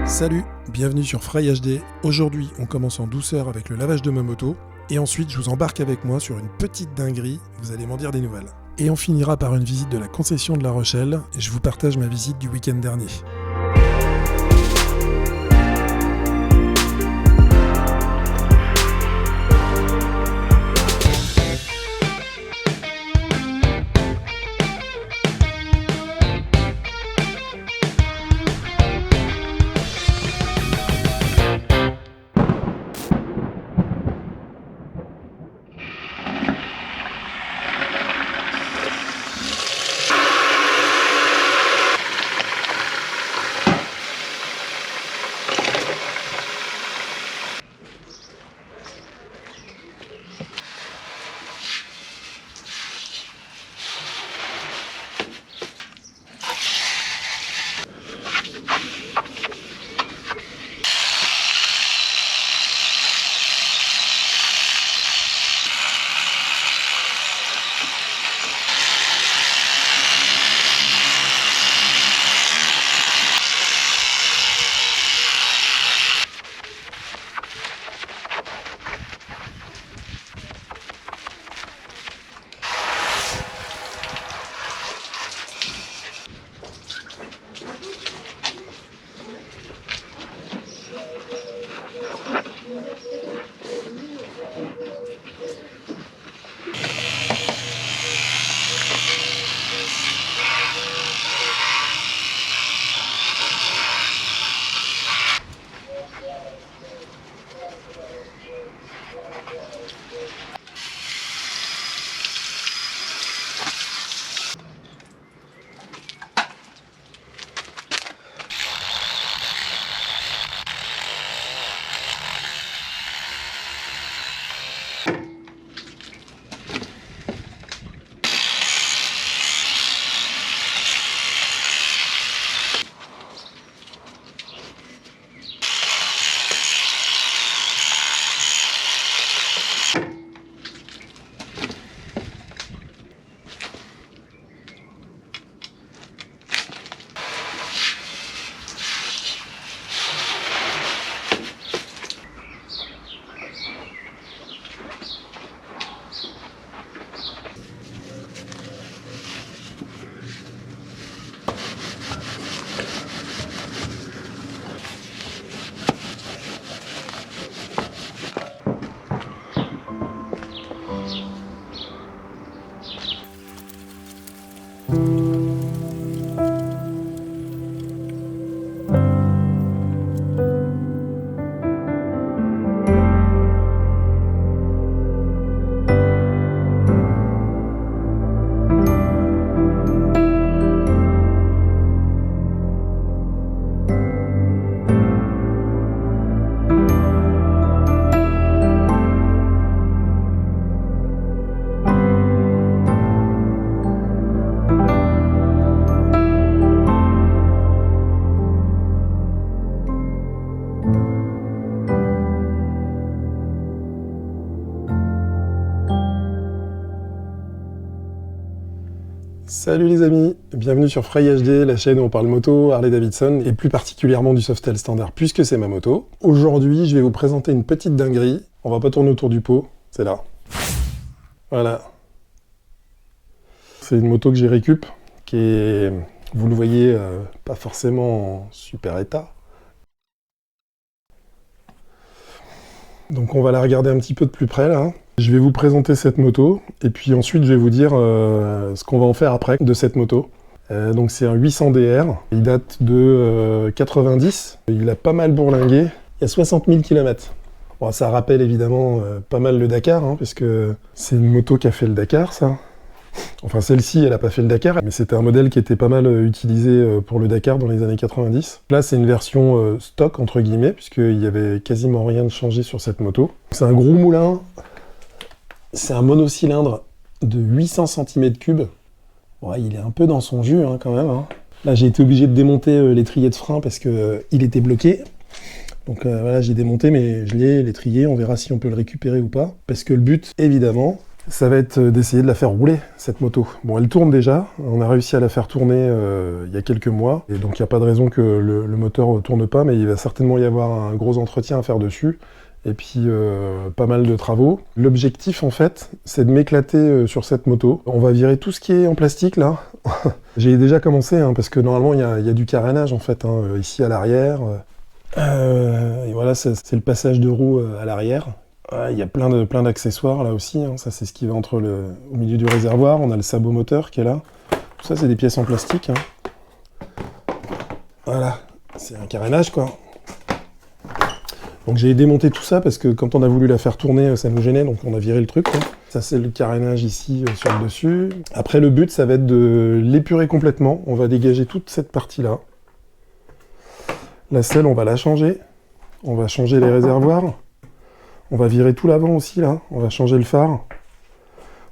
Salut, bienvenue sur Fry HD. Aujourd'hui, on commence en douceur avec le lavage de ma moto. Et ensuite, je vous embarque avec moi sur une petite dinguerie. Vous allez m'en dire des nouvelles. Et on finira par une visite de la concession de La Rochelle. Et je vous partage ma visite du week-end dernier. Salut les amis, bienvenue sur Fry HD, la chaîne où on parle moto, Harley Davidson et plus particulièrement du Softail standard puisque c'est ma moto. Aujourd'hui, je vais vous présenter une petite dinguerie. On va pas tourner autour du pot, c'est là. Voilà. C'est une moto que j'ai récup, qui est, vous le voyez, pas forcément en super état. Donc on va la regarder un petit peu de plus près là. Je vais vous présenter cette moto et puis ensuite je vais vous dire ce qu'on va en faire après de cette moto. Donc c'est un 800DR, il date de 90, il a pas mal bourlingué, il y a 60 000 km. Bon, ça rappelle évidemment pas mal le Dakar, hein, parce que c'est une moto qui a fait le Dakar ça. Enfin celle-ci elle a pas fait le Dakar, mais c'était un modèle qui était pas mal utilisé pour le Dakar dans les années 90. Là c'est une version stock entre guillemets, puisqu'il y avait quasiment rien de changé sur cette moto. C'est un gros moulin. C'est un monocylindre de 800 cm3. Ouais, il est un peu dans son jus hein, quand même. Hein. Là, j'ai été obligé de démonter l'étrier de frein parce qu'il était bloqué. Donc voilà, j'ai démonté, mais je l'ai l'étrier. On verra si on peut le récupérer ou pas. Parce que le but, évidemment, ça va être d'essayer de la faire rouler, cette moto. Bon, elle tourne déjà, on a réussi à la faire tourner il y a quelques mois, et donc il n'y a pas de raison que le moteur ne tourne pas, mais il va certainement y avoir un gros entretien à faire dessus, et puis pas mal de travaux. L'objectif, en fait, c'est de m'éclater sur cette moto. On va virer tout ce qui est en plastique, là. J'ai déjà commencé, hein, parce que normalement, il y a du carénage, en fait, hein, ici à l'arrière. Et voilà, c'est le passage de roue à l'arrière. Il y a plein d'accessoires là aussi, hein. Ça c'est ce qui va au milieu du réservoir. On a le sabot moteur qui est là. Tout ça c'est des pièces en plastique, hein. Voilà, c'est un carénage quoi. Donc j'ai démonté tout ça parce que quand on a voulu la faire tourner, ça nous gênait, donc on a viré le truc, quoi. Ça c'est le carénage ici sur le dessus. Après le but ça va être de l'épurer complètement. On va dégager toute cette partie là. La selle on va la changer. On va changer les réservoirs. On va virer tout l'avant aussi, là. On va changer le phare.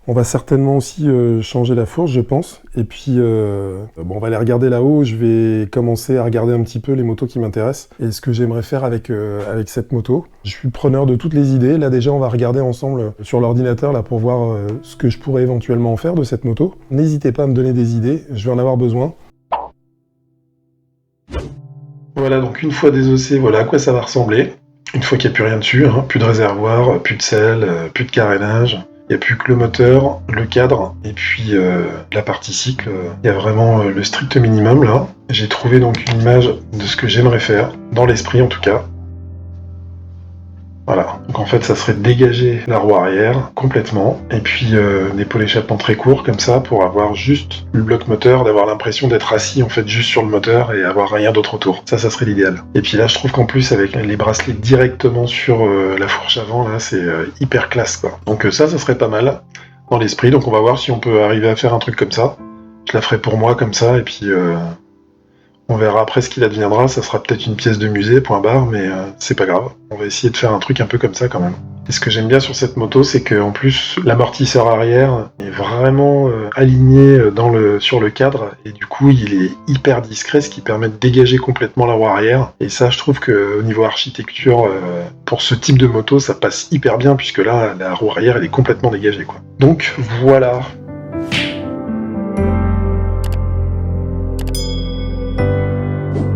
On va certainement aussi changer la fourche, je pense. Et puis, bon, on va aller regarder là-haut. Je vais commencer à regarder un petit peu les motos qui m'intéressent et ce que j'aimerais faire avec cette moto. Je suis preneur de toutes les idées. Là, déjà, on va regarder ensemble sur l'ordinateur là pour voir ce que je pourrais éventuellement en faire de cette moto. N'hésitez pas à me donner des idées. Je vais en avoir besoin. Voilà, donc une fois désossé, voilà à quoi ça va ressembler. Une fois qu'il n'y a plus rien dessus, hein, plus de réservoir, plus de selle, plus de carénage, il n'y a plus que le moteur, le cadre, et puis la partie cycle, il y a vraiment le strict minimum là. J'ai trouvé donc une image de ce que j'aimerais faire, dans l'esprit en tout cas. Voilà, donc en fait ça serait de dégager la roue arrière complètement, et puis des pots d'échappement très courts comme ça pour avoir juste le bloc moteur, d'avoir l'impression d'être assis en fait juste sur le moteur et avoir rien d'autre autour. Ça serait l'idéal. Et puis là je trouve qu'en plus avec les bracelets directement sur la fourche avant, là c'est hyper classe quoi. Donc ça serait pas mal dans l'esprit, donc on va voir si on peut arriver à faire un truc comme ça. Je la ferai pour moi comme ça, et puis on verra après ce qu'il adviendra, ça sera peut-être une pièce de musée, point barre, mais c'est pas grave. On va essayer de faire un truc un peu comme ça quand même. Et ce que j'aime bien sur cette moto, c'est qu'en plus, l'amortisseur arrière est vraiment aligné sur le cadre, et du coup, il est hyper discret, ce qui permet de dégager complètement la roue arrière. Et ça, je trouve qu'au niveau architecture, pour ce type de moto, ça passe hyper bien, puisque là, la roue arrière, elle est complètement dégagée, quoi. Donc, voilà.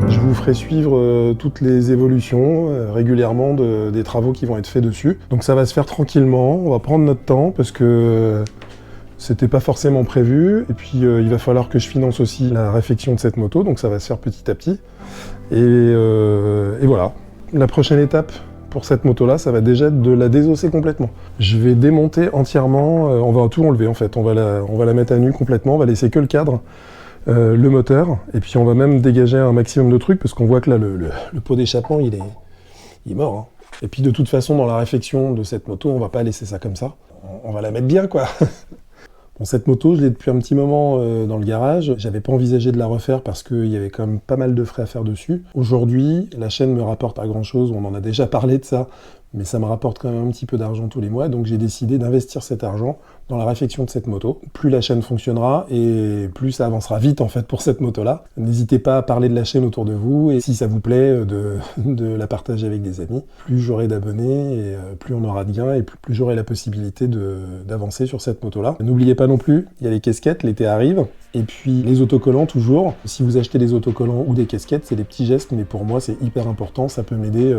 Je vous ferai suivre toutes les évolutions régulièrement des travaux qui vont être faits dessus. Donc ça va se faire tranquillement, on va prendre notre temps parce que c'était pas forcément prévu. Et puis il va falloir que je finance aussi la réfection de cette moto, donc ça va se faire petit à petit. Et voilà. La prochaine étape pour cette moto-là, ça va déjà être de la désosser complètement. Je vais démonter entièrement, on va tout enlever en fait, on va la mettre à nu complètement, on va laisser que le cadre. Le moteur, et puis on va même dégager un maximum de trucs parce qu'on voit que là le pot d'échappement il est mort, hein. Et puis de toute façon dans la réfection de cette moto on va pas laisser ça comme ça, on va la mettre bien quoi. Bon, cette moto je l'ai depuis un petit moment dans le garage, j'avais pas envisagé de la refaire parce qu'il y avait quand même pas mal de frais à faire dessus. Aujourd'hui la chaîne me rapporte pas grand chose, on en a déjà parlé de ça, mais ça me rapporte quand même un petit peu d'argent tous les mois, donc j'ai décidé d'investir cet argent dans la réfection de cette moto. Plus la chaîne fonctionnera et plus ça avancera vite en fait pour cette moto-là. N'hésitez pas à parler de la chaîne autour de vous et si ça vous plaît de la partager avec des amis. Plus j'aurai d'abonnés et plus on aura de gains et plus j'aurai la possibilité d'avancer sur cette moto-là. N'oubliez pas non plus, il y a les casquettes, l'été arrive. Et puis les autocollants toujours. Si vous achetez des autocollants ou des casquettes, c'est des petits gestes, mais pour moi c'est hyper important. Ça peut m'aider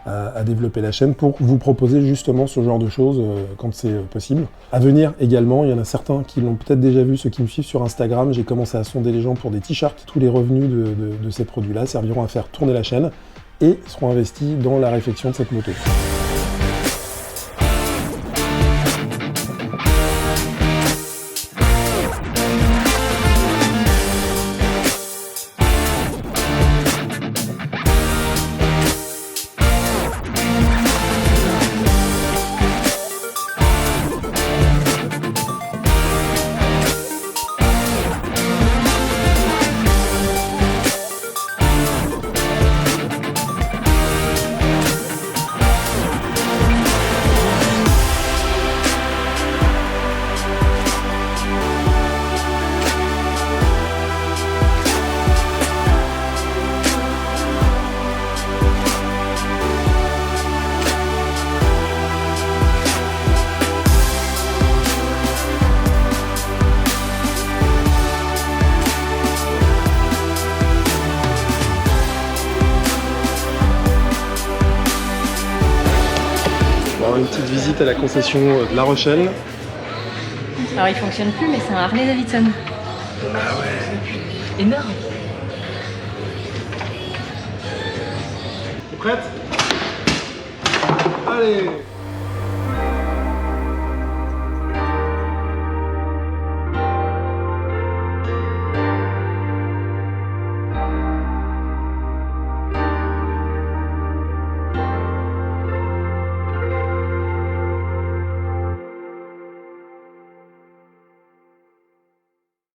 à développer la chaîne pour vous proposer justement ce genre de choses quand c'est possible. À venir également, il y en a certains qui l'ont peut-être déjà vu, ceux qui me suivent sur Instagram. J'ai commencé à sonder les gens pour des t-shirts. Tous les revenus de ces produits-là serviront à faire tourner la chaîne et seront investis dans la réfection de cette moto. faire une petite visite à la concession de La Rochelle. Alors il fonctionne plus, mais c'est un Harley Davidson. Ah ouais. Énorme. T'es prête? Allez!